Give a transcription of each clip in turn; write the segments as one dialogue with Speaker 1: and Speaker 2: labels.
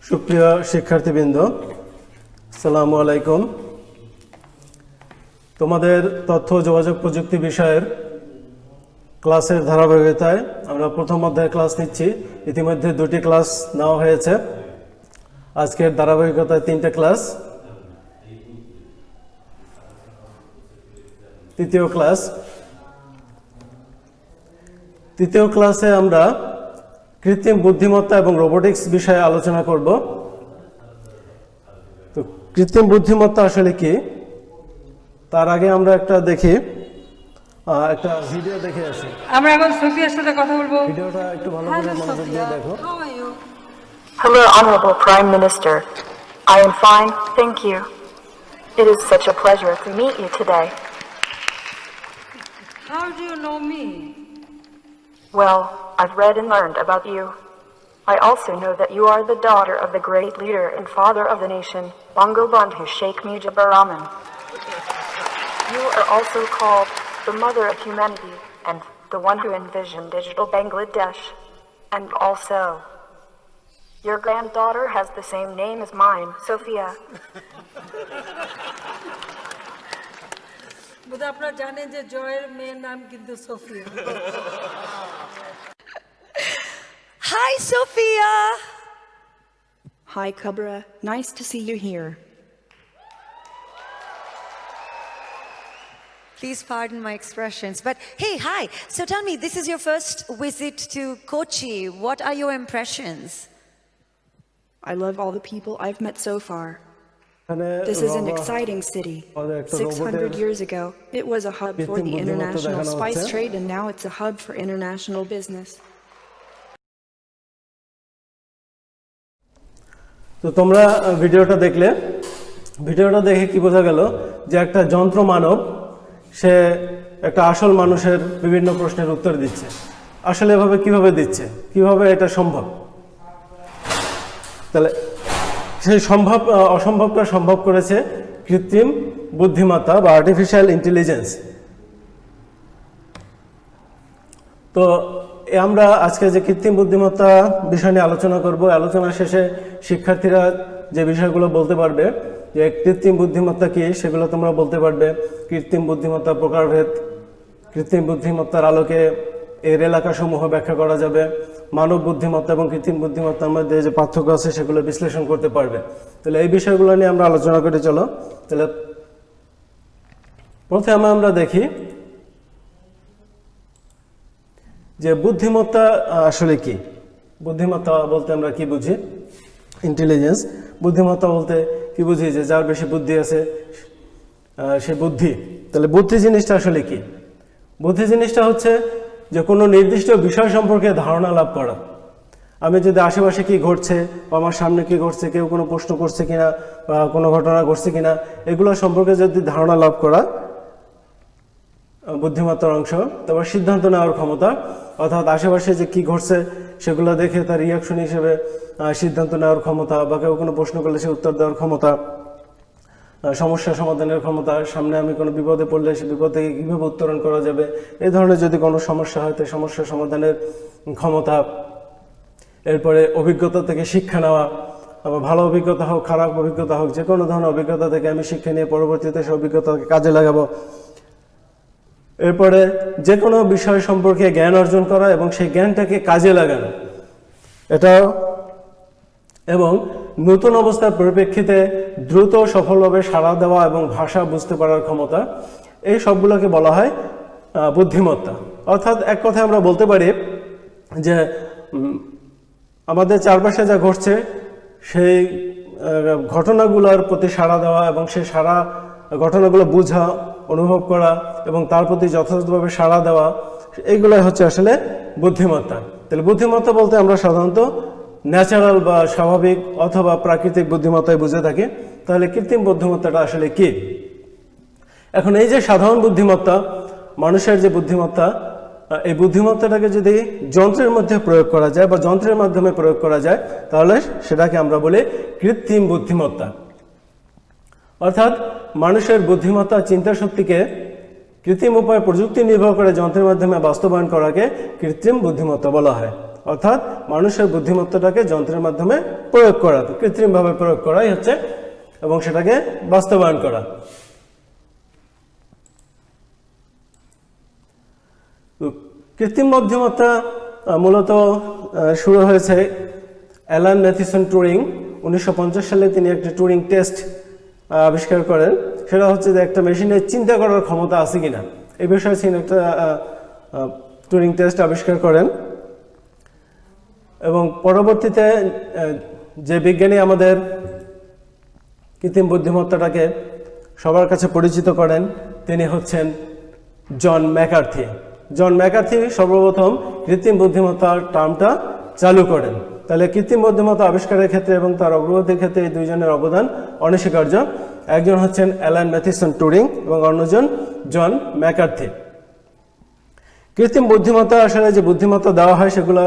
Speaker 1: সুপ্রিয় শিক্ষার্থীবৃন্দ, আসসালামু আলাইকুম। তোমাদের তথ্য যোগাযোগ প্রযুক্তি বিষয়ের ক্লাসের ধারাবাহিকতায় আমরা প্রথম অধ্যায়ে ক্লাস নিচ্ছি। ইতিমধ্যে দুটি ক্লাস নেওয়া হয়েছে। আজকের ধারাবাহিকতায় তিনটে ক্লাস। তৃতীয় ক্লাসে আমরা কৃত্রিম বুদ্ধিমত্তা এবং রোবোটিক্স বিষয়ে আলোচনা করব। তো কৃত্রিম বুদ্ধিমত্তা আসলে কি, তার আগে আমরা একটা ভিডিও দেখে আসি।
Speaker 2: আমরা এখন সোফিয়ার সাথে কথা বলবো।
Speaker 1: ভিডিওটা একটু ভালো করে মনোযোগ দিয়ে দেখো।
Speaker 3: Hello, Honorable Prime Minister. I am fine, thank you. It is such a pleasure to meet you today.
Speaker 2: How do you know me?
Speaker 3: Well, I've read and learned about you. I also know that you are the daughter of the great leader and father of the nation, Bangabandhu Sheikh Mujibur Rahman. You are also called the mother of humanity and the one who envisioned digital Bangladesh. And also, your granddaughter has the same name as mine, Sophia.
Speaker 2: বুঝে আপনারা জানেন যে জয়ের মেয়ের নাম কিন্তু Sophia.
Speaker 4: Hi, Sophia.
Speaker 5: Hi, Kubra. Nice to see you here.
Speaker 4: Please pardon my expressions, but hey, hi. So tell me, this is your first visit to Kochi. What are your impressions?
Speaker 5: I love all the people I've met so far. This is an exciting city. 600 years ago, it was a hub for the international spice trade, and now it's a hub for international business.
Speaker 1: তো তোমরা ভিডিওটা দেখে কি বোঝা গেল যে একটা যন্ত্র মানব সে একটা আসল মানুষের বিভিন্ন প্রশ্নের উত্তর দিচ্ছে। আসলে এভাবে কিভাবে দিচ্ছে, কিভাবে এটা সম্ভব? তাহলে সেই অসম্ভবটা সম্ভব করেছে কৃত্রিম বুদ্ধিমত্তা বা আর্টিফিশিয়াল ইন্টেলিজেন্স। তো আমরা আজকে যে কৃত্রিম বুদ্ধিমত্তা বিষয় নিয়ে আলোচনা করব, আলোচনা শেষে শিক্ষার্থীরা যে বিষয়গুলো বলতে পারবে যে কৃত্রিম বুদ্ধিমত্তা কি সেগুলো তোমরা বলতে পারবে। কৃত্রিম বুদ্ধিমত্তার প্রকারভেদ, কৃত্রিম বুদ্ধিমত্তার আলোকে এর এলাকাসমূহ ব্যাখ্যা করা যাবে, মানব বুদ্ধিমত্তা এবং কৃত্রিম বুদ্ধিমত্তার মধ্যে যে পার্থক্য আছে সেগুলো বিশ্লেষণ করতে পারবে। তাহলে এই বিষয়গুলো নিয়ে আমরা আলোচনা করে চলো। তাহলে প্রথমে আমরা দেখি যে বুদ্ধিমত্তা আসলে কি। বুদ্ধিমত্তা বলতে আমরা কি বুঝি? ইন্টেলিজেন্স। বুদ্ধিমত্তা বলতে কি বুঝি? যে যার বেশি বুদ্ধি আছে সে বুদ্ধি। তাহলে বুদ্ধি জিনিসটা আসলে কি? বুদ্ধি জিনিসটা হচ্ছে যে কোনো নির্দিষ্ট বিষয় সম্পর্কে ধারণা লাভ করা। আমি যদি আশেপাশে কি ঘটছে বা আমার সামনে কি ঘটছে, কেউ কোনো প্রশ্ন করছে কিনা বা কোনো ঘটনা ঘটছে কিনা, এগুলো সম্পর্কে যদি ধারণা লাভ করা বুদ্ধিমত্তার অংশ। তারপর সিদ্ধান্ত নেওয়ার ক্ষমতা, অর্থাৎ আশেপাশে যে কি ঘটছে সেগুলো দেখে তার রিয়াকশন হিসেবে সিদ্ধান্ত নেওয়ার ক্ষমতা, বা কেউ কোনো প্রশ্ন করলে সে উত্তর দেওয়ার ক্ষমতা, সমস্যা সমাধানের ক্ষমতা, সামনে আমি কোনো বিপদে পড়লে সে বিপদ থেকে কীভাবে উত্তরণ করা যাবে, এই ধরনের যদি কোনো সমস্যা হয় তো সমস্যা সমাধানের ক্ষমতা। এরপরে অভিজ্ঞতা থেকে শিক্ষা নেওয়া, ভালো অভিজ্ঞতা হোক খারাপ অভিজ্ঞতা হোক, যে কোনো ধরনের অভিজ্ঞতা থেকে আমি শিক্ষা নিয়ে পরবর্তীতে সে অভিজ্ঞতাকে কাজে লাগাবো। এরপরে যে কোনো বিষয় সম্পর্কে জ্ঞান অর্জন করা এবং সেই জ্ঞানটাকে কাজে লাগানো, এটা এবং নতুন অবস্থার পরিপ্রেক্ষিতে দ্রুত সফলভাবে সাড়া দেওয়া এবং ভাষা বুঝতে পারার ক্ষমতা, এই সবগুলোকে বলা হয় বুদ্ধিমত্তা। অর্থাৎ এক কথায় আমরা বলতে পারি যে আমাদের চারপাশে যা ঘটছে সেই ঘটনাগুলোর প্রতি সাড়া দেওয়া এবং সেই ঘটনাগুলো বোঝা, অনুভব করা এবং তার প্রতি যথাযথভাবে সাড়া দেওয়া, এইগুলোই হচ্ছে আসলে বুদ্ধিমত্তা। তাহলে বুদ্ধিমত্তা বলতে আমরা সাধারণত ন্যাচারাল বা স্বাভাবিক অথবা প্রাকৃতিক বুদ্ধিমত্তাই বুঝে থাকি। তাহলে কৃত্রিম বুদ্ধিমত্তাটা আসলে কি? এখন এই যে সাধারণ বুদ্ধিমত্তা, মানুষের যে বুদ্ধিমত্তা, এই বুদ্ধিমত্তাটাকে যদি যন্ত্রের মধ্যে প্রয়োগ করা যায় বা যন্ত্রের মাধ্যমে প্রয়োগ করা যায় তাহলে সেটাকে আমরা বলি কৃত্রিম বুদ্ধিমত্তা। অর্থাৎ মানুষের বুদ্ধিমত্তা, চিন্তা শক্তিকে কৃত্রিম উপায়ে প্রযুক্তি নির্ভর করে যন্ত্রের মাধ্যমে বাস্তবায়ন করাকে কৃত্রিম বুদ্ধিমত্তা বলা হয়। অর্থাৎ মানুষের বুদ্ধিমত্তাটাকে যন্ত্রের মাধ্যমে প্রয়োগ করা, কৃত্রিমভাবে প্রয়োগ করাই হচ্ছে, এবং সেটাকে বাস্তবায়ন করা। কৃত্রিম বুদ্ধিমত্তা মূলত শুরু হয়েছে অ্যালান ম্যাথিসন টুরিং 1950 সালে তিনি একটা টুরিং টেস্ট আবিষ্কার করেন। সেটা হচ্ছে যে একটা মেশিনের চিন্তা করার ক্ষমতা আছে কিনা এই বিষয়ে তিনি একটা টুরিং টেস্ট আবিষ্কার করেন, এবং পরবর্তীতে যে বিজ্ঞানী আমাদের কৃত্রিম বুদ্ধিমত্তাটাকে সবার কাছে পরিচিত করেন তিনি হচ্ছেন জন ম্যাকার্থি। জন ম্যাকার্থি সর্বপ্রথম কৃত্রিম বুদ্ধিমত্তার টার্মটা চালু করেন। তাহলে কৃত্রিম বুদ্ধিমত্তা আবিষ্কারের ক্ষেত্রে এবং তার অগ্রগতির ক্ষেত্রে এই দুইজনের অবদান অনস্বীকার্য। একজন হচ্ছেন অ্যালান ম্যাথিসন টুরিং এবং অন্যজন জন ম্যাকার্থি। কৃত্রিম বুদ্ধিমত্তা আসলে যে বুদ্ধিমত্তা দেওয়া হয় সেগুলো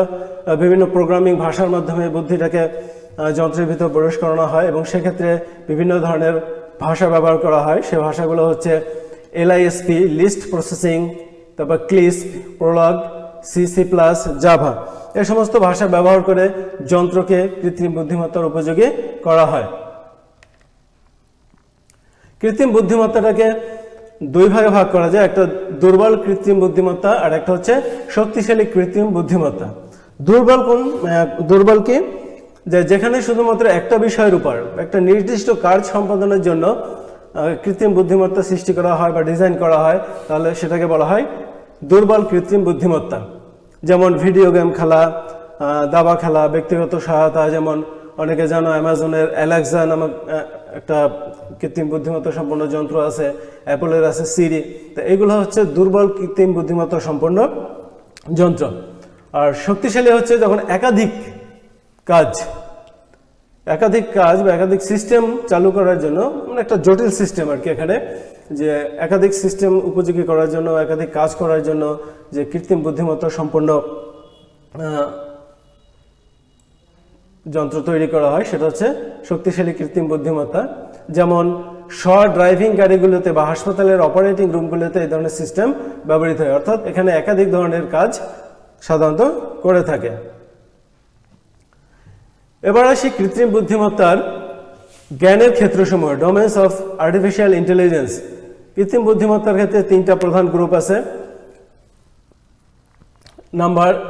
Speaker 1: বিভিন্ন প্রোগ্রামিং ভাষার মাধ্যমে বুদ্ধিটাকে যন্ত্রের ভিতর প্রবেশ করানো হয়, এবং সেক্ষেত্রে বিভিন্ন ধরনের ভাষা ব্যবহার করা হয়। সে ভাষাগুলো হচ্ছে LISP, লিস্ট প্রসেসিং, তারপর ক্লিস্প, প্রোলগ, C++, জাভা। এই সমস্ত ভাষা ব্যবহার করে যন্ত্রকে কৃত্রিম বুদ্ধিমত্তার উপযোগী করা হয়। কৃত্রিম বুদ্ধিমত্তাটাকে দুই ভাগে ভাগ করা যায়, একটা দুর্বল কৃত্রিম বুদ্ধিমত্তা আর একটা হচ্ছে শক্তিশালী কৃত্রিম বুদ্ধিমত্তা। দুর্বল কি, যেখানে শুধুমাত্র একটা বিষয়ের উপর একটা নির্দিষ্ট কাজ সম্পাদনের জন্য কৃত্রিম বুদ্ধিমত্তা সৃষ্টি করা হয় বা ডিজাইন করা হয়, তাহলে সেটাকে বলা হয় দুর্বল কৃত্রিম বুদ্ধিমত্তা। যেমন ভিডিও গেম খেলা, দাবা খেলা, ব্যক্তিগত সহায়তা, যেমন অনেকে জানো অ্যামাজনের অ্যালেক্সা নামক একটা কৃত্রিম বুদ্ধিমত্তা সম্পন্ন যন্ত্র আছে, অ্যাপলের আছে সিরি। তো এগুলো হচ্ছে দুর্বল কৃত্রিম বুদ্ধিমত্তা সম্পন্ন যন্ত্র। আর শক্তিশালী হচ্ছে যখন একাধিক কাজ বা একাধিক সিস্টেম চালু করার জন্য, একটা জটিল সিস্টেম আর কি, এখানে যে একাধিক সিস্টেম উপযোগী করার জন্য, একাধিক কাজ করার জন্য যে কৃত্রিম বুদ্ধিমত্তা সম্পন্ন যন্ত্র তৈরি করা হয় সেটা হচ্ছে শক্তিশালী কৃত্রিম বুদ্ধিমত্তা। যেমন ড্রাইভিং গাড়িগুলোতে বা হাসপাতালের অপারেটিং রুমগুলোতে এই ধরনের সিস্টেম ব্যবহৃত হয়, অর্থাৎ এখানে একাধিক ধরনের কাজ সাধারণত করে থাকে। এবার আসি কৃত্রিম বুদ্ধিমত্তার জ্ঞানের ক্ষেত্রসমূহ, ডোমেন্স অফ আর্টিফিশিয়াল ইন্টেলিজেন্স। কৃত্রিম বুদ্ধিমত্তার ক্ষেত্রে তিনটা প্রধান গ্রুপ আছে।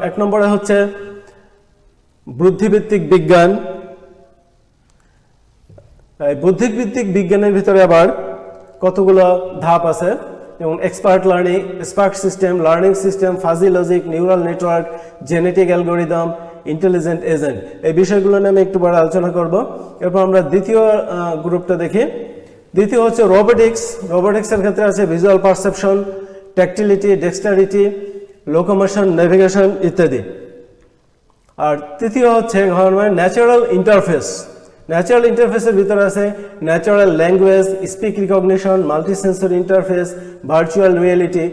Speaker 1: এক নম্বরে হচ্ছে বুদ্ধিভিত্তিক বিজ্ঞান। বুদ্ধিভিত্তিক বিজ্ঞানের ভিতরে আবার কতগুলো ধাপ আছে, যেমন expert learning, spark system, learning system, fuzzy logic, neural network, genetic algorithm, intelligent agent. এই বিষয়গুলো নিয়ে আমি একটু পরে আলোচনা করব। এরপর আমরা দ্বিতীয় গ্রুপটা দেখি। দ্বিতীয় হচ্ছে রোবোটিক্স। রোবোটিক্সের ক্ষেত্রে আছে ভিজুয়াল পারসেপশন, ট্যাকটিলিটি, ডেক্সটারিটি, লোকোমোশন, নেভিগেশন ইত্যাদি। আর তৃতীয় হচ্ছে ন্যাচারাল ইন্টারফেস। ন্যাচারাল ইন্টারফেসের ভিতরে আছে natural language, speak recognition, multisensory interface, virtual reality,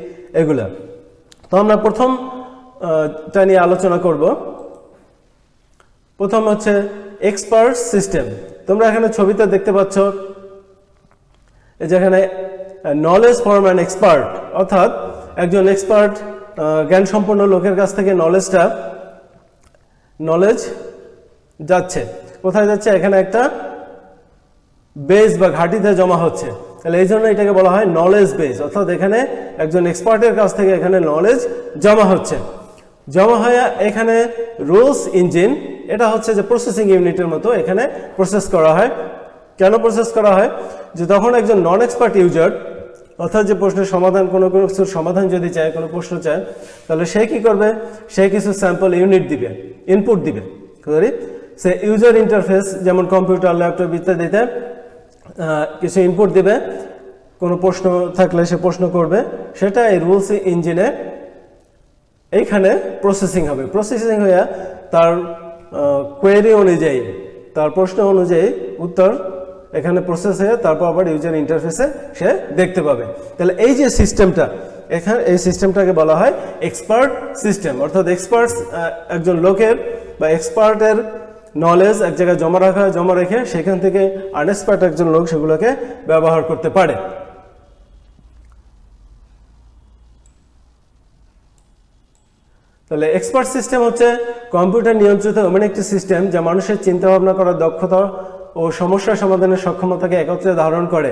Speaker 1: এগুলা। তো আমরা প্রথমটা নিয়ে আলোচনা করব। প্রথম হচ্ছে এক্সপার্ট সিস্টেম। তোমরা এখানে ছবিতে দেখতে পাচ্ছ যেখানে নলেজ ফ্রম অ্যান এক্সপার্ট, অর্থাৎ একজন এক্সপার্ট জ্ঞান সম্পন্ন লোকের কাছ থেকে নলেজ যাচ্ছে। কোথায় যাচ্ছে? এখানে একটা বেস বা ঘাঁটিতে জমা হচ্ছে। তাহলে এই জন্য এটাকে বলা হয় নলেজ বেস, অর্থাৎ এখানে একজন এক্সপার্টের কাছ থেকে এখানে নলেজ জমা হচ্ছে। জমা হয়ে এখানে রুলস ইঞ্জিন, এটা হচ্ছে যে প্রসেসিং ইউনিটের মতো এখানে প্রসেস করা হয়। কেন প্রসেস করা হয়? যে তখন একজন নন এক্সপার্ট ইউজার, অর্থাৎ যে প্রশ্নের সমাধান, কোনো কিছুর সমাধান যদি চায়, কোনো প্রশ্ন চায়, তাহলে সে কি করবে? সে কিছু স্যাম্পল ইউনিট দিবে, ইনপুট দিবে। সে ইউজার ইন্টারফেস, যেমন কম্পিউটার, ল্যাপটপ ইত্যাদিতে কিছু ইনপুট দিবে, কোনো প্রশ্ন থাকলে সে প্রশ্ন করবে, সেটা এই রুলস ইঞ্জিনে এইখানে প্রসেসিং হবে। প্রসেসিং হয়ে তার কোয়েরি অনুযায়ী, তার প্রশ্ন অনুযায়ী উত্তর এখানে প্রসেস হয়ে তারপর আবার ইউজার ইন্টারফেসে সে দেখতে পাবে। তাহলে এই যে সিস্টেমটা, এখানে এই সিস্টেমটাকে বলা হয় এক্সপার্ট সিস্টেম, অর্থাৎ এক্সপার্টস একজন লোকের বা এক্সপার্টের নলেজ এক জায়গায় জমা রেখে সেখান থেকে আনএক্সপার্ট একজন লোক সেগুলোকে ব্যবহার করতে পারে। তাহলে এক্সপার্ট সিস্টেম হচ্ছে কম্পিউটার নিয়ন্ত্রিত এমন একটি সিস্টেম যা মানুষের চিন্তা ভাবনা করার দক্ষতা ও সমস্যা সমাধানের সক্ষমতাকে একত্রে ধারণ করে।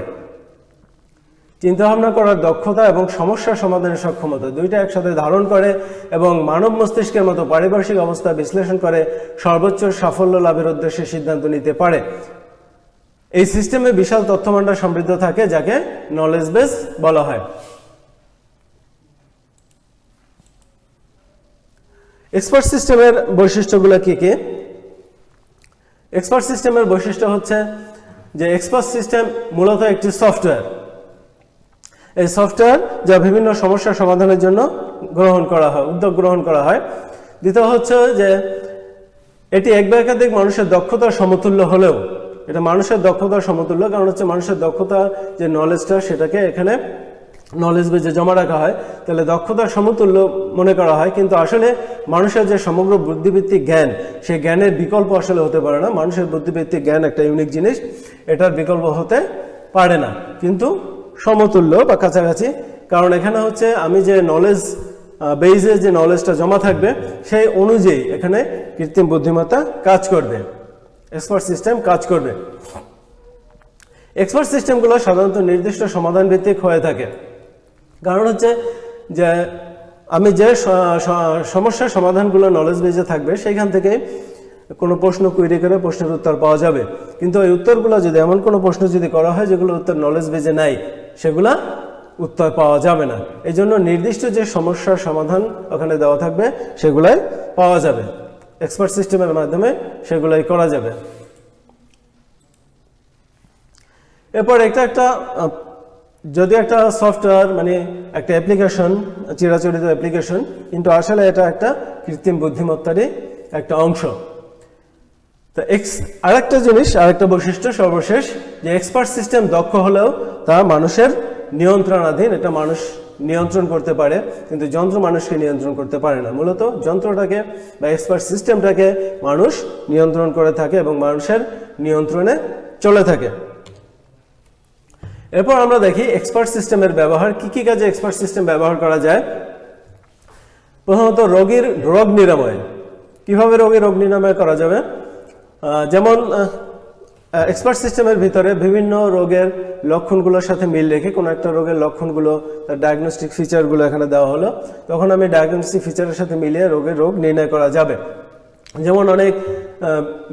Speaker 1: চিন্তাভাবনা করার দক্ষতা এবং সমস্যা সমাধানের সক্ষমতা দুইটা একসাথে ধারণ করে এবং মানব মস্তিষ্কের মতো পারিপার্শ্বিক অবস্থা বিশ্লেষণ করে সর্বোচ্চ সাফল্য লাভের উদ্দেশ্যে সিদ্ধান্ত নিতে পারে। এই সিস্টেমে বিশাল তথ্যভাণ্ডার সমৃদ্ধ থাকে যাকে নলেজ বেস বলা হয়। এক্সপার্ট সিস্টেমের বৈশিষ্ট্যগুলো কি কি? এক্সপার্ট সিস্টেমের বৈশিষ্ট্য হচ্ছে যে এক্সপার্ট সিস্টেম মূলত একটি সফটওয়্যার। এই সফটওয়্যার যা বিভিন্ন সমস্যা সমাধানের জন্য উদ্যোগ গ্রহণ করা হয়। দ্বিতীয় হচ্ছে যে এটি এক বা একাধিক মানুষের দক্ষতার সমতুল্য হলেও, এটা মানুষের দক্ষতার সমতুল্য, কারণ হচ্ছে মানুষের দক্ষতা যে নলেজটা সেটাকে এখানে নলেজ বেজে জমা রাখা হয়, তাহলে দক্ষতার সমতুল্য মনে করা হয়। কিন্তু আসলে মানুষের যে সমগ্র বুদ্ধিবৃত্তিক জ্ঞান, সেই জ্ঞানের বিকল্প আসলে হতে পারে না। মানুষের বুদ্ধিবৃত্তিক জ্ঞান একটা ইউনিক জিনিস, এটার বিকল্প হতে পারে না, কিন্তু সমতুল্য বা কাছাকাছি। কারণ এখানে হচ্ছে আমি যে নলেজ বেইজে যে নলেজটা জমা থাকবে সেই অনুযায়ী এখানে কৃত্রিম বুদ্ধিমত্তা কাজ করবে, এক্সপার্ট সিস্টেম কাজ করবে। এক্সপার্ট সিস্টেমগুলো সাধারণত নির্দিষ্ট সমাধান ভিত্তিক হয়ে থাকে। কারণ হচ্ছে যে আমি যে সমস্যার সমাধানগুলো নলেজ বেজে থাকবে সেইখান থেকে কোনো প্রশ্ন কুইরি করে প্রশ্নের উত্তর পাওয়া যাবে। কিন্তু এই উত্তরগুলো যদি এমন কোনো প্রশ্ন যদি করা হয় যেগুলো উত্তর নলেজ বেজে নাই, সেগুলা উত্তর পাওয়া যাবে না। এই জন্য নির্দিষ্ট যে সমস্যার সমাধান ওখানে দেওয়া থাকবে সেগুলাই পাওয়া যাবে, এক্সপার্ট সিস্টেমের মাধ্যমে সেগুলাই করা যাবে। এরপর যদি একটা সফটওয়্যার মানে একটা অ্যাপ্লিকেশন, চিরাচরিত অ্যাপ্লিকেশন, কিন্তু আসলে এটা একটা কৃত্রিম বুদ্ধিমত্তারই একটা অংশ। তো আরেকটা জিনিস, আরেকটা বৈশিষ্ট্য সর্বশেষ, যে এক্সপার্ট সিস্টেম দক্ষ হলেও তা মানুষের নিয়ন্ত্রণাধীন। এটা মানুষ নিয়ন্ত্রণ করতে পারে, কিন্তু যন্ত্র মানুষকে নিয়ন্ত্রণ করতে পারে না। মূলত যন্ত্রটাকে বা এক্সপার্ট সিস্টেমটাকে মানুষ নিয়ন্ত্রণ করে থাকে এবং মানুষের নিয়ন্ত্রণে চলে থাকে। এরপর আমরা দেখি এক্সপার্ট সিস্টেমের ব্যবহার, কি কি কাজে এক্সপার্ট সিস্টেম ব্যবহার করা যায়। প্রথমত রোগীর রোগ নিরাময়। কিভাবে রোগ নিরাময় করা যাবে? যেমন এক্সপার্ট সিস্টেমের ভিতরে বিভিন্ন রোগের লক্ষণগুলোর সাথে মিল রেখে কোনো একটা রোগের লক্ষণগুলো, তার ডায়াগনস্টিক ফিচারগুলো এখানে দেওয়া হলো, তখন আমি ডায়াগনস্টিক ফিচারের সাথে মিলিয়ে রোগ নির্ণয় করা যাবে। যেমন অনেক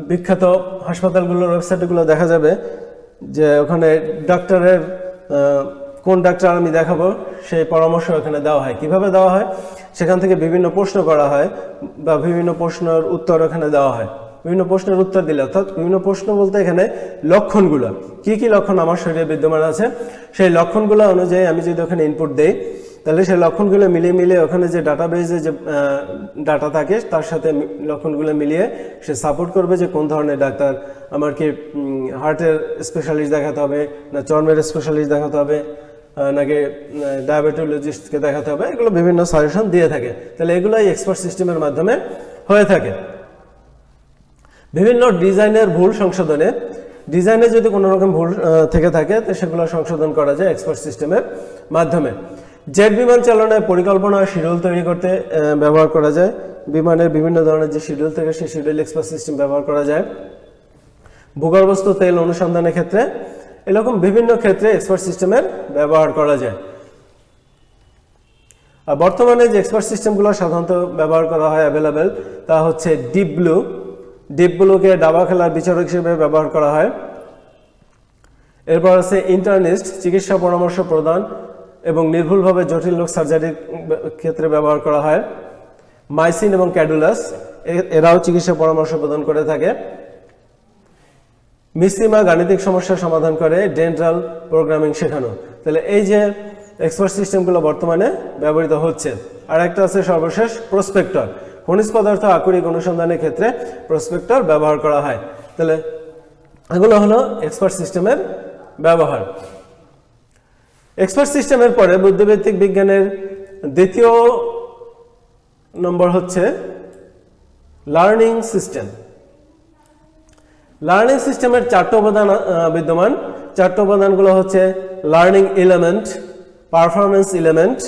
Speaker 1: বিখ্যাত হাসপাতালগুলোর ওয়েবসাইটগুলো দেখা যাবে যে ওখানে ডাক্তারের কোন ডাক্তার আমি দেখাবো সেই পরামর্শ এখানে দেওয়া হয়। কিভাবে দেওয়া হয়? সেখান থেকে বিভিন্ন প্রশ্ন করা হয় বা বিভিন্ন প্রশ্নের উত্তর এখানে দেওয়া হয়। বিভিন্ন প্রশ্নের উত্তর দিলে, অর্থাৎ বিভিন্ন প্রশ্ন বলতে এখানে লক্ষণগুলো, কি কি লক্ষণ আমার শরীরে বিদ্যমান আছে, সেই লক্ষণগুলো অনুযায়ী আমি যদি ওখানে ইনপুট দেই, তাহলে সেই লক্ষণগুলো মিলিয়ে ওখানে যে ডাটাবেজে যে ডাটা থাকে তার সাথে লক্ষণগুলো মিলিয়ে সে সাপোর্ট করবে যে কোন ধরনের ডাক্তার, আমার কি হার্টের স্পেশালিস্ট দেখাতে হবে, না চর্মের স্পেশালিস্ট দেখাতে হবে, নাকি ডায়াবেটোলজিস্টকে দেখাতে হবে, এগুলো বিভিন্ন সাজেশন দিয়ে থাকে। তাহলে এগুলোই এক্সপার্ট সিস্টেমের মাধ্যমে হয়ে থাকে। বিভিন্ন ডিজাইনের ভুল সংশোধনে, ডিজাইনে যদি কোনো রকম ভুল থেকে থাকে তো সেগুলো সংশোধন করা যায় এক্সপার্ট সিস্টেমের মাধ্যমে। জেট বিমান চালনায় পরিকল্পনা ও শিডিউল তৈরি করতে ব্যবহার করা যায়। বিমানের বিভিন্ন ধরনের যে শিডিউল থাকে সেই শিডিউল এক্সপার্ট সিস্টেম ব্যবহার করা যায়। ভূগর্ভস্থ তেল অনুসন্ধানের ক্ষেত্রে, এরকম বিভিন্ন ক্ষেত্রে এক্সপার্ট সিস্টেমের ব্যবহার করা যায়। আর বর্তমানে যে এক্সপার্ট সিস্টেমগুলো সাধারণত ব্যবহার করা হয় অ্যাভেলেবেল, তা হচ্ছে ডিপ ব্লুকে দাবা খেলার বিচারক হিসেবে ব্যবহার করা হয়। এরপর আছে ইন্টারনিস্ট, চিকিৎসা পরামর্শ প্রদান এবং নির্ভুলভাবে জটিল রোগ সার্জারির ক্ষেত্রে ব্যবহার করা হয়। মাইসিন এবং ক্যাডুলাস, এরাও চিকিৎসা পরামর্শ প্রদান করে থাকে। মিস্ত্রিমা গাণিতিক সমস্যার সমাধান করে, ডেন্টাল প্রোগ্রামিং শেখানো। তাহলে এই যে এক্সপার্ট সিস্টেমগুলো বর্তমানে ব্যবহৃত হচ্ছে। আর একটা আছে সর্বশেষ প্রসপেক্টর, খনিজ পদার্থ আকরিক অনুসন্ধানের ক্ষেত্রে প্রসপেক্টর ব্যবহার করা হয়। তাহলে এগুলো হলো এক্সপার্ট সিস্টেমের ব্যবহার। এক্সপার্ট সিস্টেমের পরে বুদ্ধিবৃত্তিক বিজ্ঞানের দ্বিতীয় নম্বর হচ্ছে লার্নিং সিস্টেম। লার্নিং সিস্টেমের চারটি উপাদান বিদ্যমান। চারটি উপাদানগুলো হচ্ছে learning element, performance element,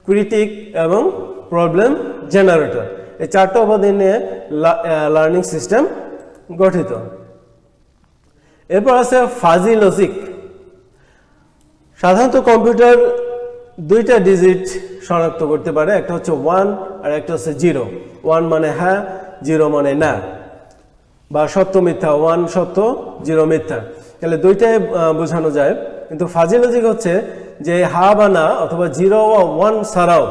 Speaker 1: critic এবং প্রবলেম জেনারেটর। এই 4টা উপাধি নিয়ে লার্নিং সিস্টেম গঠিত। এরপর আছে ফাজি লজিক। সাধারণত কম্পিউটার 2টা ডিজিট শনাক্ত করতে পারে, একটা হচ্ছে 1 আর একটা হচ্ছে 0। 1 মানে হ্যাঁ, 0 মানে না, বা সত্য মিথ্যা, 1 সত্য 0 মিথ্যা, তাহলে 2টাই বোঝানো যায়। কিন্তু ফাজি লজিক হচ্ছে যে হ্যাঁ বা না অথবা 0 বা 1 ছাড়াও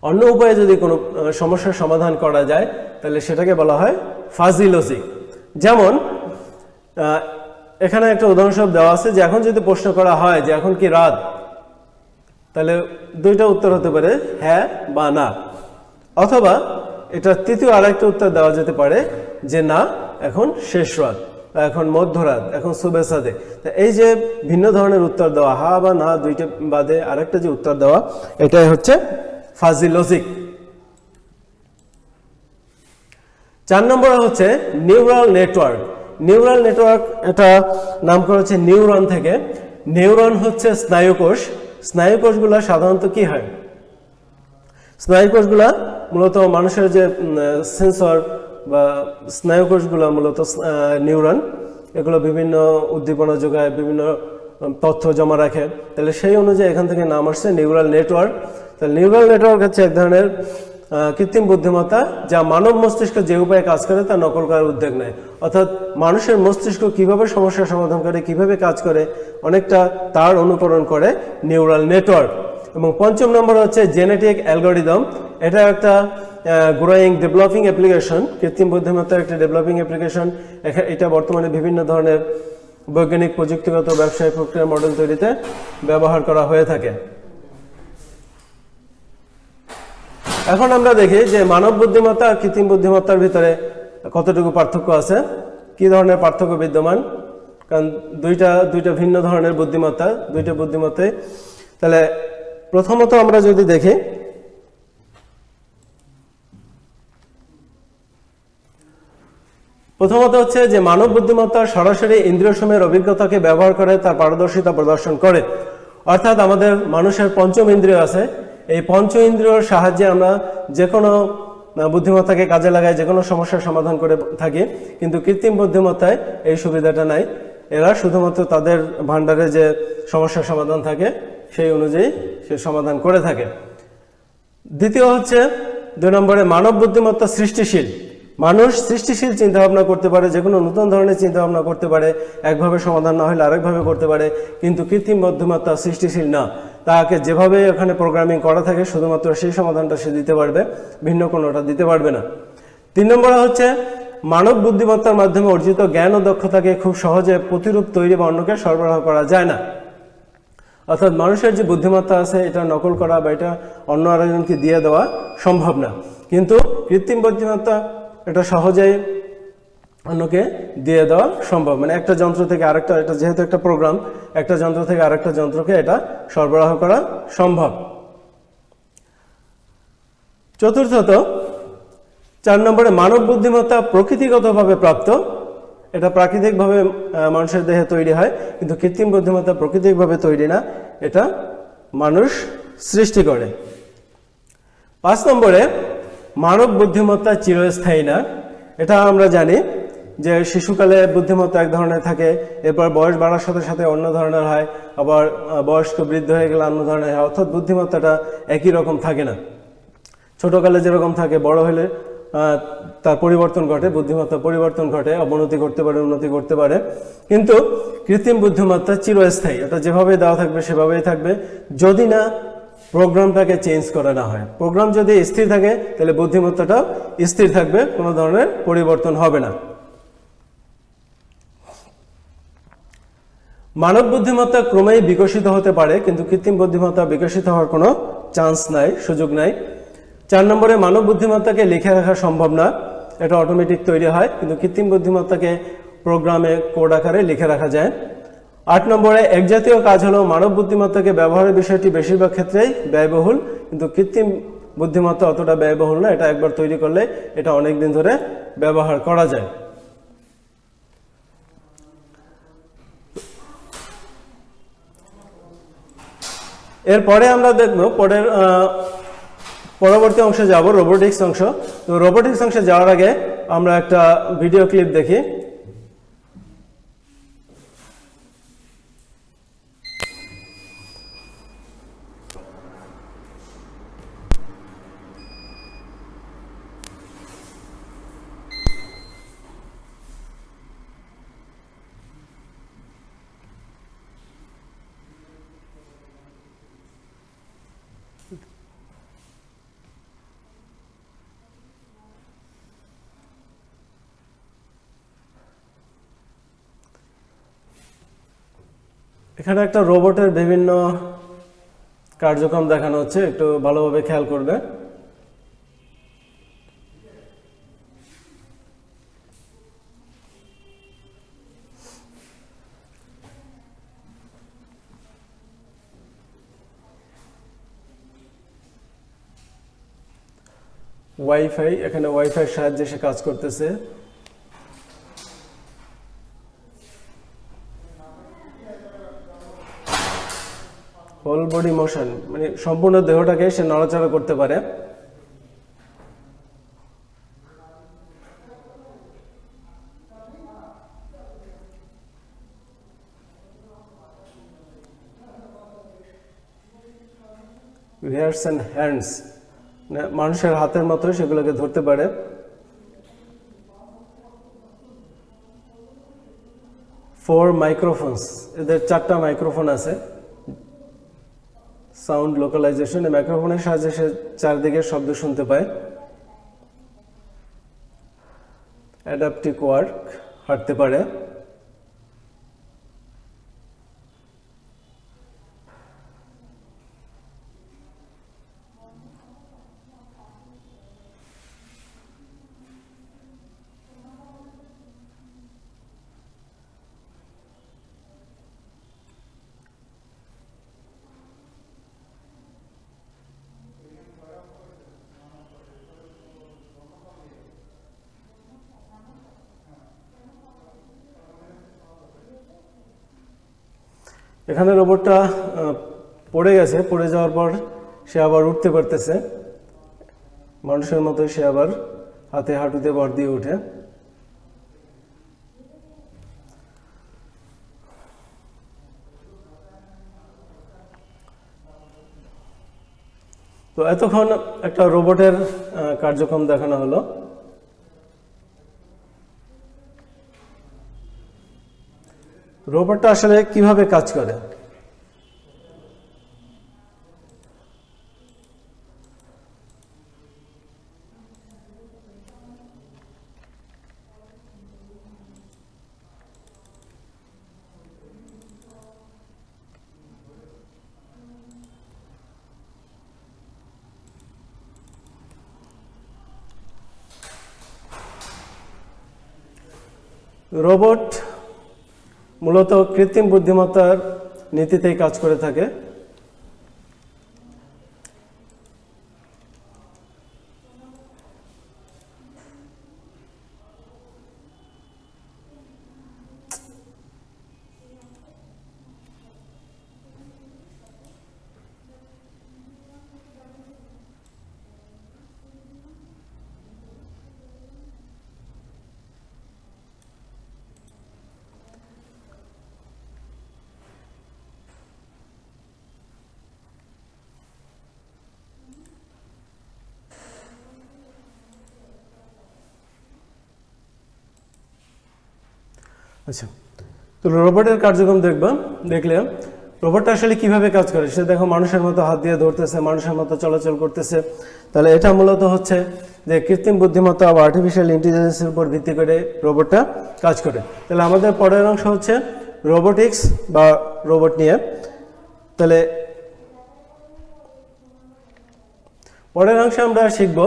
Speaker 1: অন্য উপায়ে যদি কোনো সমস্যার সমাধান করা যায় তাহলে সেটাকে বলা হয় ফাজি লজিক। যেমন এখানে একটা উদাহরণস্বরূপ দেওয়া আছে যে এখন যদি প্রশ্ন করা হয় যে এখন কি রাত, তাহলে 2টা উত্তর হতে পারে হ্যাঁ বা না, অথবা এটা তৃতীয় আরেকটা উত্তর দেওয়া যেতে পারে যে না এখন শেষ রাত, এখন মধ্যরাত, এখন সুবে সাদে। এই যে ভিন্ন ধরনের উত্তর দেওয়া, হ্যাঁ বা না 2টা বাদে আরেকটা যে উত্তর দেওয়া, এটাই হচ্ছে ফাজি লজিক। 4 নম্বরে হচ্ছে নিউরাল নেটওয়ার্ক। নিউরাল নেটওয়ার্ক এটা নাম করা হচ্ছে নিউরন থেকে। নিউরন হচ্ছে স্নায়ুকোষ। স্নায়ুকোষগুলো সাধারণত কি হয়, স্নায়ুকোষগুলা মূলত মানুষের যে সেন্সর বা স্নায়ুকোষগুলো মূলত নিউরন, এগুলো বিভিন্ন উদ্দীপনা যোগায়, বিভিন্ন তথ্য জমা রাখে। তাহলে সেই অনুযায়ী এখান থেকে নাম আসছে নিউরাল নেটওয়ার্ক। তাহলে নিউরাল নেটওয়ার্ক হচ্ছে এক ধরনের কৃত্রিম বুদ্ধিমত্তা যা মানব মস্তিষ্ক যে উপায়ে কাজ করে তা নকল করার উদ্যোগ নেয়। অর্থাৎ মানুষের মস্তিষ্ক কিভাবে সমস্যার সমাধান করে, কিভাবে কাজ করে, অনেকটা তার অনুকরণ করে নিউরাল নেটওয়ার্ক। এবং 5ম নম্বর হচ্ছে জেনেটিক অ্যালগোরিদম। এটা একটা গ্রোয়িং ডেভেলপিং অ্যাপ্লিকেশন, কৃত্রিম বুদ্ধিমত্তার একটা ডেভেলপিং অ্যাপ্লিকেশন। এটা বর্তমানে বিভিন্ন ধরনের বৈজ্ঞানিক, প্রযুক্তিগত, ব্যবসায়িক প্রক্রিয়া মডেল তৈরিতে ব্যবহার করা হয়ে থাকে। এখন আমরা দেখি যে মানব বুদ্ধিমত্তা আর কৃত্রিম বুদ্ধিমত্তার ভিতরে কতটুকু পার্থক্য আছে, কি ধরনের পার্থক্য বিদ্যমান, কারণ দুইটা ভিন্ন ধরনের বুদ্ধিমত্তা, 2টা বুদ্ধিমত্তায়। তাহলে প্রথমত আমরা যদি দেখি, প্রথমত হচ্ছে যে মানব বুদ্ধিমত্তা সরাসরি ইন্দ্রিয় সময়ের অভিজ্ঞতাকে ব্যবহার করে তার পারদর্শিতা প্রদর্শন করে। অর্থাৎ আমাদের মানুষের 5ম ইন্দ্রিয় আছে, এই 5 ইন্দ্রিয়র সাহায্যে আমরা যে কোনো বুদ্ধিমত্তাকে কাজে লাগাই, যে কোনো সমস্যার সমাধান করে থাকি। কিন্তু কৃত্রিম বুদ্ধিমত্তায় এই সুবিধাটা নাই, এরা শুধুমাত্র তাদের ভান্ডারে যে সমস্যার সমাধান থাকে সেই অনুযায়ী সে সমাধান করে থাকে। দ্বিতীয় হচ্ছে 2 নম্বরে মানব বুদ্ধিমত্তা সৃষ্টিশীল। মানুষ সৃষ্টিশীল চিন্তাভাবনা করতে পারে, যে কোনো নতুন ধরনের চিন্তাভাবনা করতে পারে, একভাবে সমাধান না হলে আরেকভাবে করতে পারে। কিন্তু কৃত্রিম বুদ্ধিমত্তা সৃষ্টিশীল না, তাকে যেভাবে ওখানে প্রোগ্রামিং করা থাকে শুধুমাত্র সেই সমাধানটা সে দিতে পারবে, ভিন্ন কোনোটা দিতে পারবে না। 3 নম্বরে হচ্ছে মানব বুদ্ধিমত্তার মাধ্যমে অর্জিত জ্ঞান ও দক্ষতাকে খুব সহজে প্রতিরূপ তৈরি বা অন্যকে সরবরাহ করা যায় না। অর্থাৎ মানুষের যে বুদ্ধিমত্তা আছে এটা নকল করা বা এটা অন্য আরেকজনকে দিয়ে দেওয়া সম্ভব না। কিন্তু কৃত্রিম বুদ্ধিমত্তা এটা সহজেই অন্যকে দিয়ে দেওয়া সম্ভব। মানে একটা যন্ত্র থেকে আরেকটা, এটা যেহেতু একটা প্রোগ্রাম, একটা যন্ত্র থেকে আরেকটা যন্ত্রকে এটা সরবরাহ করা সম্ভব। চতুর্থত 4 নম্বরে মানব বুদ্ধিমত্তা প্রকৃতিগতভাবে প্রাপ্ত। এটা প্রাকৃতিকভাবে মানুষের দেহে তৈরি হয়, কিন্তু কৃত্রিম বুদ্ধিমত্তা প্রাকৃতিকভাবে তৈরি না, এটা মানুষ সৃষ্টি করে। 5 নম্বরে মানব বুদ্ধিমত্তা চিরস্থায়ী না। এটা আমরা জানি যে শিশুকালে বুদ্ধিমত্তা এক ধরনের থাকে, এরপর বয়স বাড়ার সাথে সাথে অন্য ধরনের হয়, আবার বয়স্ক বৃদ্ধ হয়ে গেলে অন্য ধরনের হয়। অর্থাৎ বুদ্ধিমত্তাটা একই রকম থাকে না, ছোটকালে যেরকম থাকে বড় হলে তার পরিবর্তন ঘটে, বুদ্ধিমত্তা পরিবর্তন ঘটে, অবনতি করতে পারে, উন্নতি করতে পারে। কিন্তু কৃত্রিম বুদ্ধিমত্তা চিরস্থায়ী, এটা যেভাবে দেওয়া থাকবে সেভাবেই থাকবে, যদি না প্রোগ্রামটাকে চেঞ্জ করা না হয়। প্রোগ্রাম যদি স্থির থাকে তাহলে বুদ্ধিমত্তাটাও স্থির থাকবে, কোনো ধরনের পরিবর্তন হবে না। মানব বুদ্ধিমত্তা ক্রমেই বিকশিত হতে পারে, কিন্তু কৃত্রিম বুদ্ধিমত্তা বিকশিত হওয়ার কোনো চান্স নাই, সুযোগ নাই। 4 নম্বরে মানব বুদ্ধিমত্তাকে লিখে রাখা সম্ভব না, এটা অটোমেটিক তৈরি হয়, কিন্তু কৃত্রিম বুদ্ধিমত্তাকে প্রোগ্রামে কোড আকারে লিখে রাখা যায়। 8 নম্বরে এক জাতীয় কাজ হলো মানব বুদ্ধিমত্তাকে ব্যবহারের বিষয়টি বেশিরভাগ ক্ষেত্রেই ব্যয়বহুল, কিন্তু কৃত্রিম বুদ্ধিমত্তা অতটা ব্যয়বহুল না, এটা একবার তৈরি করলে এটা অনেক দিন ধরে ব্যবহার করা যায়। এরপরে আমরা দেখব পরের পরবর্তী অংশে যাব, রোবোটিক্স অংশ। তো রোবোটিক্স অংশে যাওয়ার আগে আমরা একটা ভিডিও ক্লিপ দেখি। এখানে একটা রোবটের বিভিন্ন কার্যক্রম দেখানো হচ্ছে, একটু ভালোভাবে খেয়াল করবে। ওয়াইফাই, এখানে ওয়াইফাই সাহায্যে সে কাজ করতেছে। হোল বডি মোশন, মানে সম্পূর্ণ দেহটাকে সে নড়াচড়া করতে পারে। হেয়ার্স অ্যান্ড হ্যান্ডস, মানুষের হাতের মতো সেগুলোকে ধরতে পারে। ফোর মাইক্রোফোনস, এদের 4টা মাইক্রোফোন আছে। সাউন্ড লোকালাইজেশন, এই মাইক্রোফোনের সাহায্যে সে চারদিকে শব্দ শুনতে পায়। অ্যাডাপটিভ ওয়ার্ক, হাঁটতে পারে। এখানে রোবটটা পড়ে গেছে, পড়ে যাওয়ার পর সে আবার উঠতে পারতেছে। মানুষের মতো সে আবার হাতে হাঁটুতে ভর দিয়ে উঠে। তো এতক্ষণ একটা রোবটের কার্যক্রম দেখানো হলো। রোবটটা আসলে কিভাবে কাজ করে? রোবট মূলত কৃত্রিম বুদ্ধিমত্তার নীতিতেই কাজ করে থাকে। আচ্ছা, তো রোবটের কার্যক্রম দেখলে রোবটটা আসলে কিভাবে কাজ করে। সে দেখো মানুষের মতো হাত দিয়ে ধরতেছে, মানুষের মতো চলাচল করতেছে। তাহলে এটা মূলত হচ্ছে যে কৃত্রিম বুদ্ধিমত্তা বা আর্টিফিশিয়াল ইন্টেলিজেন্সের উপর ভিত্তি করে রোবটটা কাজ করে। তাহলে আমাদের পরের অংশ হচ্ছে রোবোটিক্স বা রোবট নিয়ে। তাহলে পরের অংশে আমরা শিখব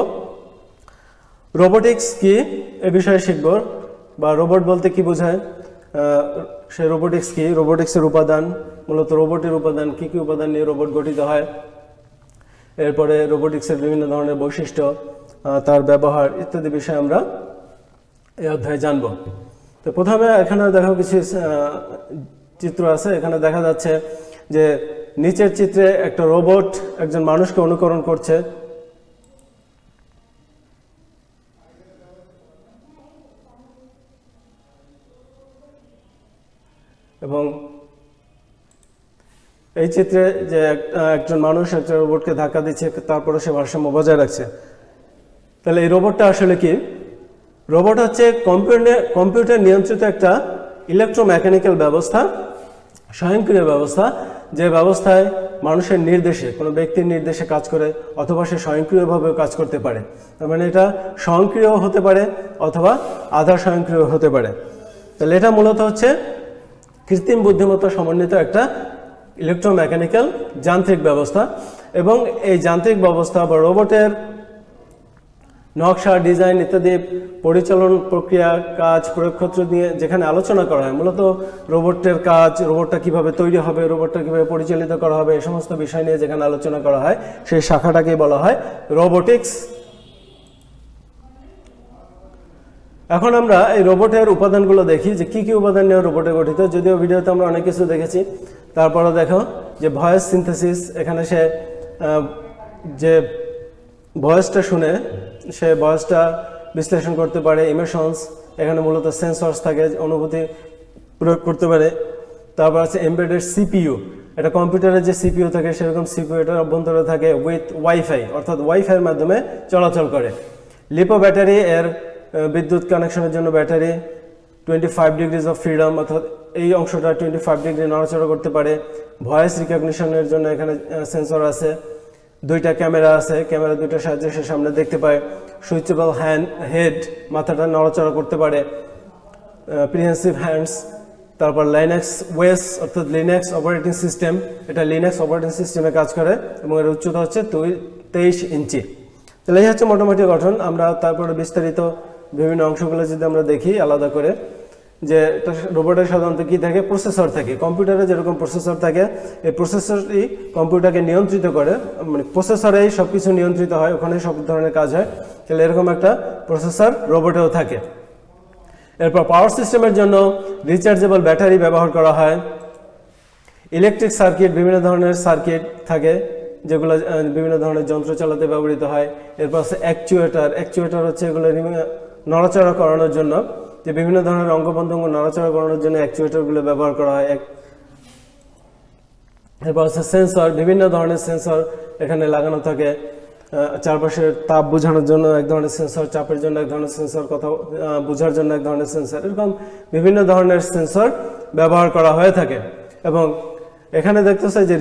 Speaker 1: রোবোটিক্স কি, এ বিষয়ে শিখব, বা রোবট বলতে কি বোঝায়, সে রোবোটিক্স কি, রোবোটিক্সের উপাদান, মূলত রোবটের উপাদান, কি কি উপাদান নিয়ে রোবট গঠিত হয়, এরপরে রোবোটিক্সের বিভিন্ন ধরনের বৈশিষ্ট্য, তার ব্যবহার ইত্যাদি বিষয়ে আমরা এই অধ্যায়ে জানব। তো প্রথমে এখানে দেখো কিছু চিত্র আছে। এখানে দেখা যাচ্ছে যে নিচের চিত্রে একটা রোবট একজন মানুষকে অনুকরণ করছে। এবং এই চিত্রে যে একজন মানুষ একটা রোবটকে ধাক্কা দিচ্ছে, তারপরে সে ভারসাম্য বজায় রাখছে। তাহলে এই রোবটটা আসলে কি? রোবট হচ্ছে কম্পিউটার নিয়ন্ত্রিত একটা ইলেকট্রোমেকানিক্যাল ব্যবস্থা, স্বয়ংক্রিয় ব্যবস্থা, যে ব্যবস্থায় মানুষের নির্দেশে, কোনো ব্যক্তির নির্দেশে কাজ করে, অথবা সে স্বয়ংক্রিয়ভাবেও কাজ করতে পারে। তার মানে এটা স্বয়ংক্রিয় হতে পারে অথবা আধা স্বয়ংক্রিয় হতে পারে। তাহলে এটা মূলত হচ্ছে কৃত্রিম বুদ্ধিমত্তা সমন্বিত একটা ইলেকট্রোমেকানিক্যাল যান্ত্রিক ব্যবস্থা। এবং এই যান্ত্রিক ব্যবস্থা বা রোবটের নকশা, ডিজাইন ইত্যাদি পরিচালন প্রক্রিয়া, কাজ, প্রয়োগক্ষেত্র নিয়ে যেখানে আলোচনা করা হয়, মূলত রোবটের কাজ, রোবটটা কিভাবে তৈরি হবে, রোবটটা কিভাবে পরিচালিত করা হবে, এই সমস্ত বিষয় নিয়ে যেখানে আলোচনা করা হয়, সেই শাখাটাকেই বলা হয় রোবোটিক্স। এখন আমরা এই রোবটের উপাদানগুলো দেখি যে কি কি উপাদান নিয়ে রোবটে গঠিত। যদিও ভিডিওতে আমরা অনেক কিছু দেখেছি, তারপরে দেখো যে ভয়েস সিনথেসিস, এখানে সে যে ভয়েসটা শুনে সে ভয়েসটা বিশ্লেষণ করতে পারে। ইমোশনস, এখানে মূলত সেন্সরস থাকে, অনুভূতি প্রয়োগ করতে পারে। তারপর আছে এমবেডেড সিপিইউ, এটা কম্পিউটারের যে সিপিইউ থাকে সেরকম সিপিইউ এটার অভ্যন্তরে থাকে, উইথ ওয়াইফাই, অর্থাৎ ওয়াইফাইয়ের মাধ্যমে চলাচল করে। লিপো ব্যাটারি, এর বিদ্যুৎ কানেকশনের জন্য ব্যাটারি। 25 ডিগ্রিজ অফ ফ্রিডম, অর্থাৎ এই অংশটা 25 ডিগ্রি নড়াচড়া করতে পারে। ভয়েস রিকগনিশনের জন্য এখানে সেন্সর আছে। 2টা ক্যামেরা আছে, ক্যামেরা 2টার সাহায্যে সে সামনে দেখতে পায়। সুইচেবল হেড, মাথাটা নড়াচড়া করতে পারে। প্রিহেন্সিভ হ্যান্ডস। তারপর লাইনাক্স ওয়েস, অর্থাৎ লিনাক্স অপারেটিং সিস্টেম, এটা লিনাক্স অপারেটিং সিস্টেমে কাজ করে এবং এর উচ্চতা হচ্ছে 23 ইঞ্চি। তাহলে এই হচ্ছে মোটামুটি গঠন। আমরা তারপরে বিস্তারিত বিভিন্ন অংশগুলো যদি আমরা দেখি আলাদা করে, যে রোবটের সাধারণত কি থাকে, প্রসেসর থাকে। কম্পিউটারে যেরকম প্রসেসর থাকে, এই প্রসেসরই কম্পিউটারকে নিয়ন্ত্রিত করে, মানে প্রসেসরেই সব কিছু নিয়ন্ত্রিত হয়, ওখানে সব ধরনের কাজ হয়। তাহলে এরকম একটা প্রসেসর রোবটেও থাকে। এরপর পাওয়ার সিস্টেমের জন্য রিচার্জেবল ব্যাটারি ব্যবহার করা হয়। ইলেকট্রিক সার্কিট, বিভিন্ন ধরনের সার্কিট থাকে যেগুলো বিভিন্ন ধরনের যন্ত্র চালাতে ব্যবহৃত হয়। এরপর আছে অ্যাকচুয়েটার। অ্যাকচুয়েটার হচ্ছে এগুলো নড়াচড়া করানোর জন্য, যে বিভিন্ন ধরনের অঙ্গপ্রত্যঙ্গ নড়াচড়া করানোর জন্য অ্যাকচুয়েটারগুলো ব্যবহার করা হয়। এরপর আছে সেন্সর, বিভিন্ন ধরনের সেন্সর এখানে লাগানো থাকে। চারপাশের তাপ বোঝানোর জন্য এক ধরনের সেন্সর, চাপের জন্য এক ধরনের সেন্সর, কথা বোঝার জন্য এক ধরনের সেন্সর, এরকম বিভিন্ন ধরনের সেন্সর ব্যবহার করা হয়ে থাকে। এবং এখানে দেখতেছে যে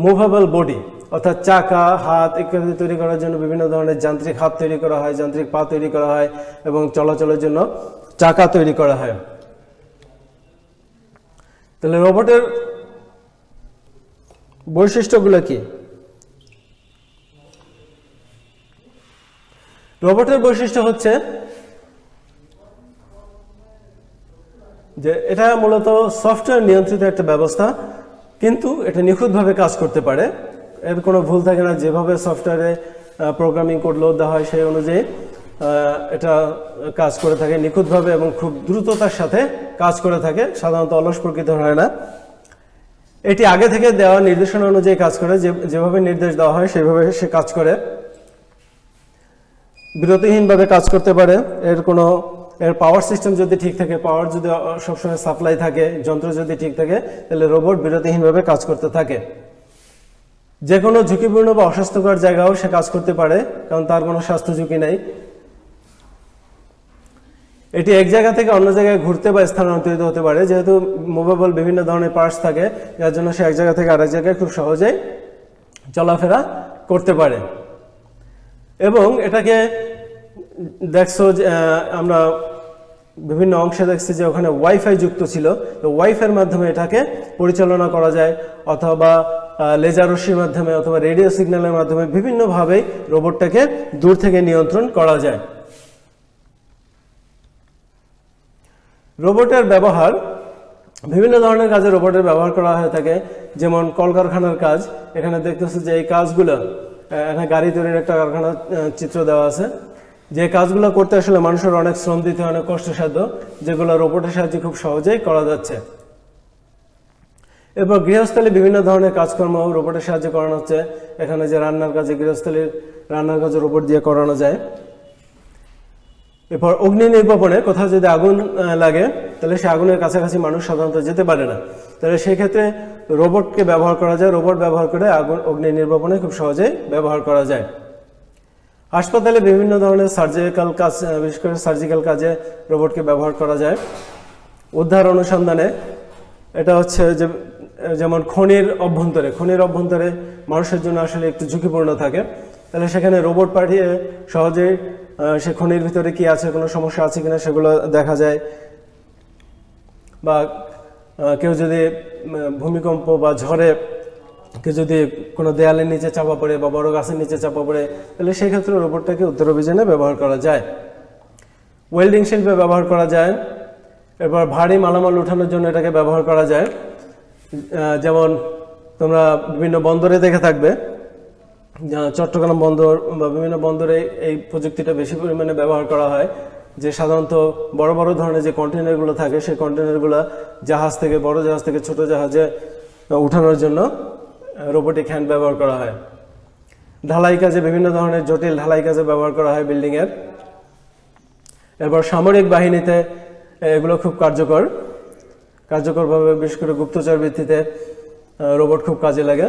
Speaker 1: মুভেবল বডি, অর্থাৎ চাকা, হাত ইত্যাদি তৈরি করার জন্য বিভিন্ন ধরনের যান্ত্রিক হাত তৈরি করা হয়, যান্ত্রিক পা তৈরি করা হয় এবং চলাচলের জন্য চাকা তৈরি করা হয়। তাহলে রোবটের বৈশিষ্ট্যগুলো কি? রোবটের বৈশিষ্ট্য হচ্ছে যে এটা মূলত সফটওয়্যার নিয়ন্ত্রিত একটা ব্যবস্থা, কিন্তু এটা নিখুঁতভাবে কাজ করতে পারে, এর কোনো ভুল থাকে না। যেভাবে সফটওয়্যারে প্রোগ্রামিং কোড লোড দেওয়া হয় সেই অনুযায়ী এটা কাজ করে থাকে নিখুঁতভাবে এবং খুব দ্রুততার সাথে কাজ করে থাকে, সাধারণত অলস প্রকৃতির হয় না। এটি আগে থেকে দেওয়া নির্দেশনা অনুযায়ী কাজ করে, যেভাবে নির্দেশ দেওয়া হয় সেভাবে সে কাজ করে, বিরতিহীনভাবে কাজ করতে পারে। এর পাওয়ার সিস্টেম যদি ঠিক থাকে, পাওয়ার যদি সবসময় সাপ্লাই থাকে, যন্ত্র যদি ঠিক থাকে, তাহলে রোবট বিরতিহীনভাবে কাজ করতে থাকে। যে কোনো ঝুঁকিপূর্ণ বা অস্বাস্থ্যকর জায়গাও সে কাজ করতে পারে, কারণ তার কোনো স্বাস্থ্য ঝুঁকি নেই। এটি এক জায়গা থেকে অন্য জায়গায় ঘুরতে বা স্থানান্তরিত হতে পারে, যেহেতু মুভেবল বিভিন্ন ধরনের পার্টস থাকে, যার জন্য সে এক জায়গা থেকে আরেক জায়গায় খুব সহজেই চলাফেরা করতে পারে। এবং এটাকে দেখছো যে আমরা বিভিন্ন অংশে দেখছি যে ওখানে ওয়াইফাই যুক্ত ছিল, তো ওয়াইফাইয়ের মাধ্যমে এটাকে পরিচালনা করা যায়, অথবা লেজার রশ্মির মাধ্যমে অথবা রেডিও সিগন্যালের মাধ্যমে বিভিন্নভাবে রোবটটাকে দূর থেকে নিয়ন্ত্রণ করা যায়। রোবটের ব্যবহার বিভিন্ন ধরনের কাজে রোবটের ব্যবহার করা হয়ে থাকে, যেমন কলকারখানার কাজ। এখানে দেখতেছে যে এই কাজগুলো, এখানে গাড়ি তৈরির একটা কারখানার চিত্র দেওয়া আছে, যে কাজগুলো করতে আসলে মানুষের অনেক শ্রম দিতে হয়, অনেক কষ্টসাধ্য, যেগুলো রোবটের সাহায্যে খুব সহজেই করা যাচ্ছে। এরপর গৃহস্থলী বিভিন্ন ধরনের কাজকর্ম রোবটের সাহায্যে করানো হচ্ছে। এখানে যে রান্নার কাজে, গৃহস্থলীর রান্নার কাজে রোবট দিয়ে করানো যায়। এরপর অগ্নি নির্বাপনে, কোথাও যদি আগুন লাগে তাহলে সে আগুনের কাছাকাছি মানুষ সাধারণত যেতে পারে না। তাহলে সেই ক্ষেত্রে রোবটকে ব্যবহার করা যায়, রোবট ব্যবহার করে অগ্নি নির্বাপনে খুব সহজেই ব্যবহার করা যায়। হাসপাতালে বিভিন্ন ধরনের সার্জিক্যাল কাজ, বিশেষ করে সার্জিক্যাল কাজে রোবটকে ব্যবহার করা যায়। উদ্ধার অনুসন্ধানে এটা হচ্ছে যে যেমন খনির অভ্যন্তরে মানুষের জন্য আসলে একটু ঝুঁকিপূর্ণ থাকে, তাহলে সেখানে রোবট পাঠিয়ে সহজেই সে খনির ভিতরে কি আছে, কোনো সমস্যা আছে কিনা সেগুলো দেখা যায়। বা কেউ যদি ভূমিকম্প বা ঝড়ে কেউ যদি কোনো দেয়ালের নিচে চাপা পড়ে বা বড় গাছের নিচে চাপা পড়ে, তাহলে সেই ক্ষেত্রে রোবটটাকে উদ্ধার অভিযানে ব্যবহার করা যায়। ওয়েল্ডিং শিল্পে ব্যবহার করা যায়। এরপর ভারী মালামাল উঠানোর জন্য এটাকে ব্যবহার করা যায়। যেমন তোমরা বিভিন্ন বন্দরে দেখে থাকবে, চট্টগ্রাম বন্দর বা বিভিন্ন বন্দরে এই প্রযুক্তিটা বেশি পরিমাণে ব্যবহার করা হয়, যে সাধারণত বড় বড় ধরনের যে কন্টেনারগুলো থাকে সেই কন্টেনারগুলো জাহাজ থেকে, বড় জাহাজ থেকে ছোট জাহাজে উঠানোর জন্য রোবোটিক হ্যান্ড ব্যবহার করা হয়। ঢালাই কাজে, বিভিন্ন ধরনের জটিল ঢালাই কাজে ব্যবহার করা হয় বিল্ডিংয়ের। এরপর সামরিক বাহিনীতে এগুলো খুব কার্যকরভাবে, বিশেষ করে গুপ্তচর ভিত্তিতে রোবট খুব কাজে লাগে।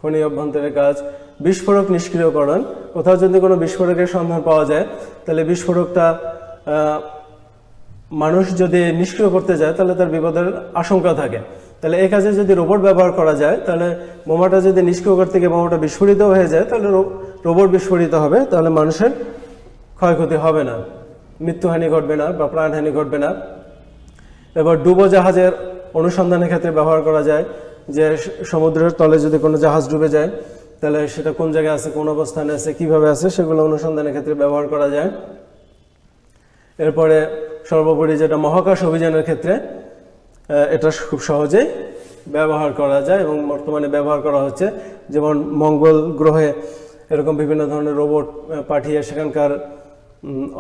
Speaker 1: খনি অভ্যন্তরের কাজ, বিস্ফোরক নিষ্ক্রিয়করণ, কোথাও যদি কোনো বিস্ফোরকের সন্ধান পাওয়া যায় তাহলে বিস্ফোরকটা মানুষ যদি নিষ্ক্রিয় করতে যায় তাহলে তার বিপদের আশঙ্কা থাকে। তাহলে এই কাজে যদি রোবট ব্যবহার করা যায়, তাহলে বোমাটা যদি নিষ্ক্রিয় করতে গিয়ে বোমাটা বিস্ফোরিত হয়ে যায়, তাহলে রোবট বিস্ফোরিত হবে, তাহলে মানুষের ক্ষয়ক্ষতি হবে না, মৃত্যুহানি ঘটবে না বা প্রাণহানি ঘটবে না। এবার ডুবোজাহাজের অনুসন্ধানের ক্ষেত্রে ব্যবহার করা যায়, যে সমুদ্রের তলে যদি কোনো জাহাজ ডুবে যায় তাহলে সেটা কোন জায়গায় আছে, কোন অবস্থানে আছে, কিভাবে আছে, সেগুলো অনুসন্ধানের ক্ষেত্রে ব্যবহার করা যায়। এরপরে সর্বোপরি যেটা মহাকাশ অভিযানের ক্ষেত্রে এটা খুব সহজেই ব্যবহার করা যায় এবং বর্তমানে ব্যবহার করা হচ্ছে। যেমন মঙ্গল গ্রহে এরকম বিভিন্ন ধরনের রোবট পাঠিয়ে সেখানকার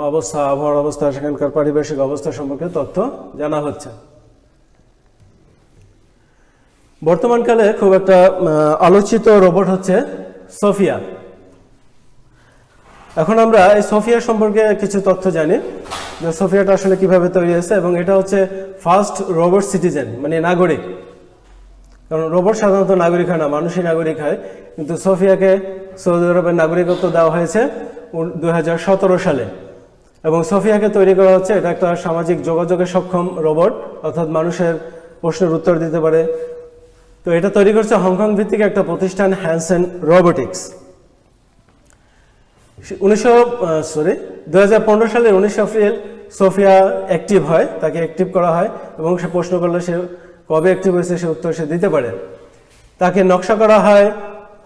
Speaker 1: অবস্থা, আবহাওয়ার অবস্থা, সেখানকার পারিপার্শ্বিক অবস্থা সম্পর্কে তথ্য জানা হচ্ছে। বর্তমানকালে খুব একটা আলোচিত রোবট হচ্ছে সোফিয়া। এখন আমরা এই সোফিয়া সম্পর্কে কিছু তথ্য জানি, যে সোফিয়াটা আসলে কিভাবে তৈরি হয়েছে, এবং এটা হচ্ছে ফার্স্ট রোবট সিটিজেন, মানে নাগরিক। কারণ রোবট সাধারণত নাগরিক হয় না, মানুষই নাগরিক হয়, কিন্তু সোফিয়াকে সৌদি আরবের নাগরিকত্ব দেওয়া হয়েছে 2017 সালে। এবং সোফিয়াকে তৈরি করা হচ্ছে, এটা একটা সামাজিক যোগাযোগে সক্ষম রোবট, অর্থাৎ মানুষের প্রশ্নের উত্তর দিতে পারে। তো এটা তৈরি করছে হংকং ভিত্তিক একটা প্রতিষ্ঠান, হ্যানসেন রোবোটিক্স। 2015 সালের 19 এপ্রিল সোফিয়া অ্যাক্টিভ হয়, তাকে অ্যাক্টিভ করা হয়, এবং সে প্রশ্ন করলে সে কবে অ্যাক্টিভ হয়েছে সে উত্তর সে দিতে পারে। তাকে নকশা করা হয়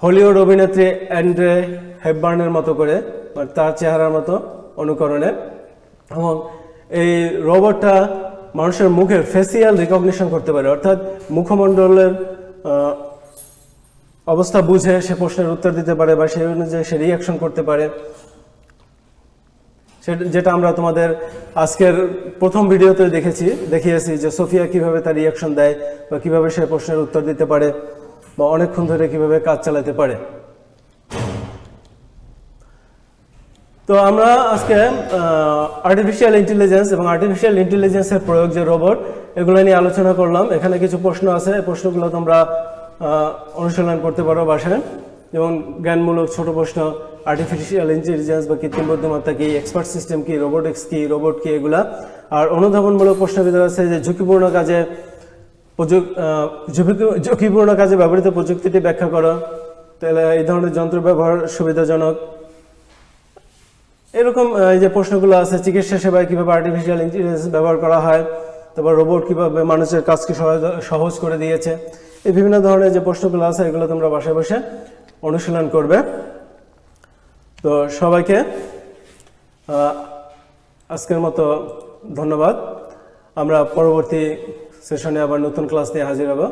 Speaker 1: হলিউড অভিনেত্রী অ্যান্ড্রে হেপবার্নের মতো করে, তার চেহারার মতো অনুকরণে। এবং এই রোবটটা মানুষের মুখের ফেসিয়াল রিকগনিশন করতে পারে, অর্থাৎ মুখমণ্ডলের অবস্থা বুঝে সে প্রশ্নের উত্তর দিতে পারে বা সেই অনুযায়ী সে রিয়াকশন করতে পারে। যেটা আমরা তোমাদের আজকের প্রথম ভিডিওতে দেখিয়েছি যে সোফিয়া কিভাবে তার রিয়াকশন দেয় বা কিভাবে সে প্রশ্নের উত্তর দিতে পারে বা অনেকক্ষণ ধরে কিভাবে কাজ চালাতে পারে। তো আমরা আজকে আর্টিফিশিয়াল ইন্টেলিজেন্স এবং আর্টিফিশিয়াল ইন্টেলিজেন্সের প্রয়োগ, যে রোবট, এগুলো নিয়ে আলোচনা করলাম। এখানে কিছু প্রশ্ন আছে, এই প্রশ্নগুলো তোমরা অনুশীলন করতে পারো বাসায়। যেমন জ্ঞানমূলক ছোট প্রশ্ন, আর্টিফিশিয়াল ইন্টেলিজেন্স বা কৃত্রিম বুদ্ধিমত্তা কি, এক্সপার্ট সিস্টেম কি, রোবোটিক্স কি, রোবট কি, এগুলা। আর অনুধাবনমূলক প্রশ্নের ভিতরে আছে যে ঝুঁকিপূর্ণ কাজে ব্যবহৃত প্রযুক্তিটি ব্যাখ্যা করো, তাহলে এই ধরনের যন্ত্র ব্যবহার সুবিধাজনক। এরকম এই যে প্রশ্নগুলো আছে, চিকিৎসা সেবায় কিভাবে আর্টিফিশিয়াল ইন্টেলিজেন্স ব্যবহার করা হয়, তারপর রোবট কিভাবে মানুষের কাজকে সহজ করে দিয়েছে, এই বিভিন্ন ধরনের যে প্রশ্নগুলো আছে এগুলো তোমরা বাসায় বসে অনুশীলন করবে। তো সবাইকে আজকের মতো ধন্যবাদ। আমরা পরবর্তী সেশনে আবার নতুন ক্লাস নিয়ে হাজির হব।